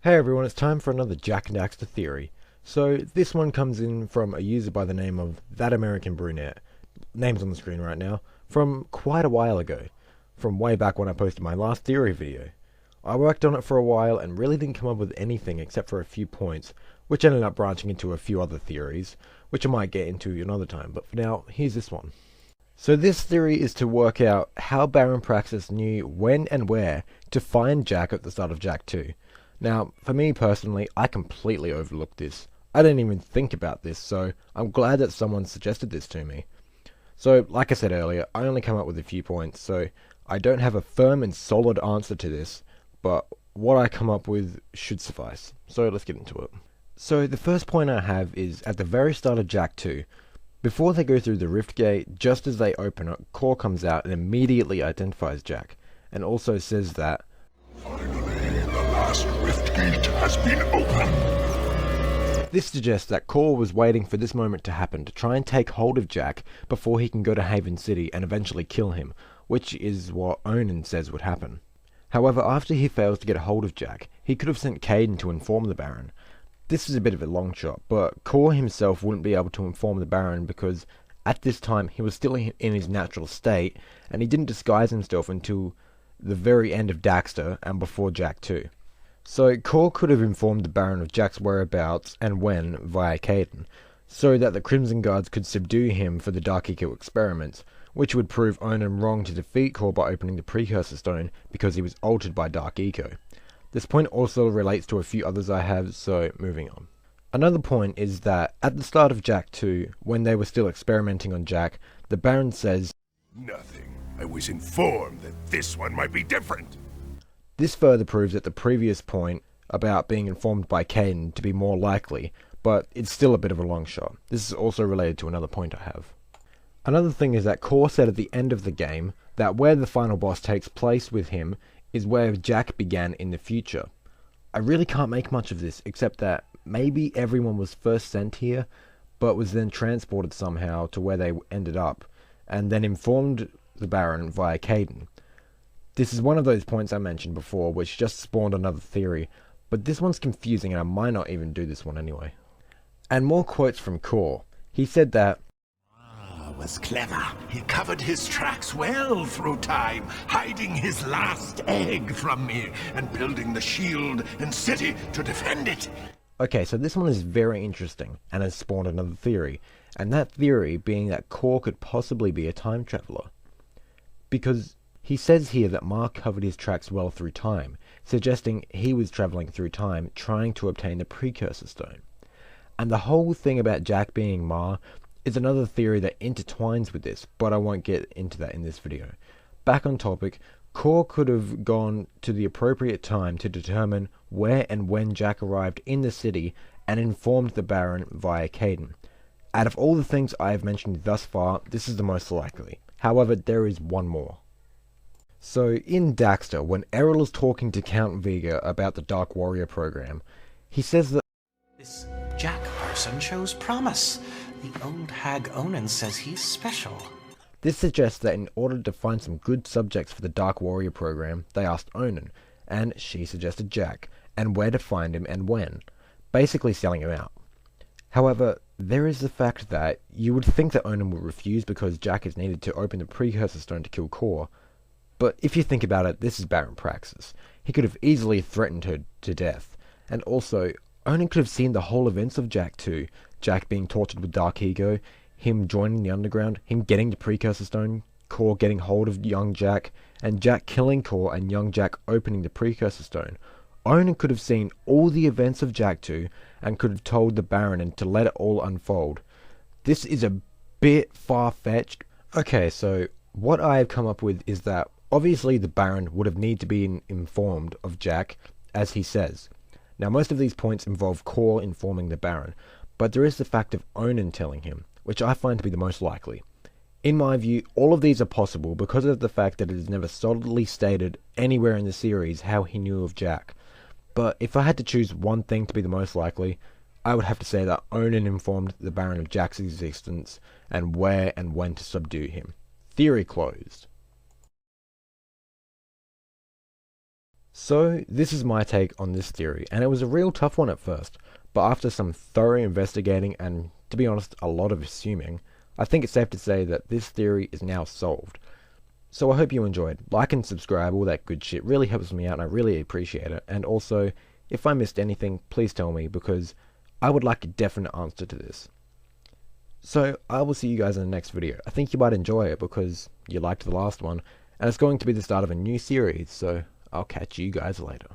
Hey everyone, it's time for another Jak and Daxter Theory. So this one comes in from a user by the name of That American Brunette, name's on the screen right now, from quite a while ago, from way back when I posted my last theory video. I worked on it for a while and really didn't come up with anything except for a few points, which ended up branching into a few other theories, which I might get into another time, but for now, here's this one. So this theory is to work out how Baron Praxis knew when and where to find Jak at the start of Jak 2. Now, for me personally, I completely overlooked this. I didn't even think about this, so I'm glad that someone suggested this to me. So, like I said earlier, I only come up with a few points, so I don't have a firm and solid answer to this, but what I come up with should suffice. So let's get into it. So the first point I have is at the very start of Jak 2. Before they go through the rift gate, just as they open it, Core comes out and immediately identifies Jak, and also says that Finally, the last rift gate has been opened. This suggests that Core was waiting for this moment to happen to try and take hold of Jak before he can go to Haven City and eventually kill him, which is what Onan says would happen. However, after he fails to get a hold of Jak, he could have sent Caden to inform the Baron. This is a bit of a long shot, but Core himself wouldn't be able to inform the Baron because at this time he was still in his natural state and he didn't disguise himself until the very end of Daxter and before Jak 2. So Core could have informed the Baron of Jak's whereabouts and when via Caden, so that the Crimson Guards could subdue him for the Dark Eco experiments, which would prove Onan wrong to defeat Core by opening the Precursor Stone because he was altered by Dark Eco. This point also relates to a few others I have, so moving on. Another point is that at the start of Jak 2, when they were still experimenting on Jak, the Baron says, Nothing. I was informed that this one might be different. This further proves that the previous point about being informed by Caden to be more likely, but it's still a bit of a long shot. This is also related to another point I have. Another thing is that Core said at the end of the game that where the final boss takes place with him is where Jak began in the future. I really can't make much of this except that maybe everyone was first sent here, but was then transported somehow to where they ended up, and then informed the Baron via Caden. This is one of those points I mentioned before which just spawned another theory, but this one's confusing and I might not even do this one anyway. And more quotes from Core. He said that Was clever. He covered his tracks well through time, hiding his last egg from me and building the shield and city to defend it. Okay, so this one is very interesting and has spawned another theory, and that theory being that Core could possibly be a time traveler. Because he says here that Mark covered his tracks well through time, suggesting he was travelling through time trying to obtain the Precursor Stone. And the whole thing about Jak being Ma is another theory that intertwines with this, but I won't get into that in this video. Back on topic, Core could have gone to the appropriate time to determine where and when Jak arrived in the city and informed the Baron via Caden. Out of all the things I have mentioned thus far, this is the most likely. However, there is one more. So, in Daxter, when Errol is talking to Count Vega about the Dark Warrior program, he says that This Jak person shows promise. The old hag Onan says he's special. this suggests that in order to find some good subjects for the Dark Warrior program, they asked Onan, and she suggested Jak, and where to find him and when, basically selling him out. However, there is the fact that you would think that Onan would refuse because Jak is needed to open the Precursor Stone to kill Core, but if you think about it, this is Baron Praxis. He could have easily threatened her to death, and also, Onan could have seen the whole events of Jak 2, Jak being tortured with Dark Ego, him joining the Underground, him getting the Precursor Stone, Core getting hold of young Jak, and Jak killing Core and young Jak opening the Precursor Stone. Onan could have seen all the events of Jak 2 and could have told the Baron and to let it all unfold. This is a bit far-fetched. Okay, so what I have come up with is that obviously the Baron would have needed to be informed of Jak, as he says. Now most of these points involve Core informing the Baron, but there is the fact of Onan telling him, which I find to be the most likely. In my view, all of these are possible because of the fact that it is never solidly stated anywhere in the series how he knew of Jak. But if I had to choose one thing to be the most likely, I would have to say that Onan informed the Baron of Jak's existence and where and when to subdue him. Theory closed. So this is my take on this theory, and it was a real tough one at first, but after some thorough investigating and, to be honest, a lot of assuming, I think it's safe to say that this theory is now solved. So I hope you enjoyed. Like and subscribe, all that good shit really helps me out and I really appreciate it. And also, if I missed anything, please tell me, because I would like a definite answer to this. So I will see you guys in the next video. I think you might enjoy it because you liked the last one, and it's going to be the start of a new series, so I'll catch you guys later.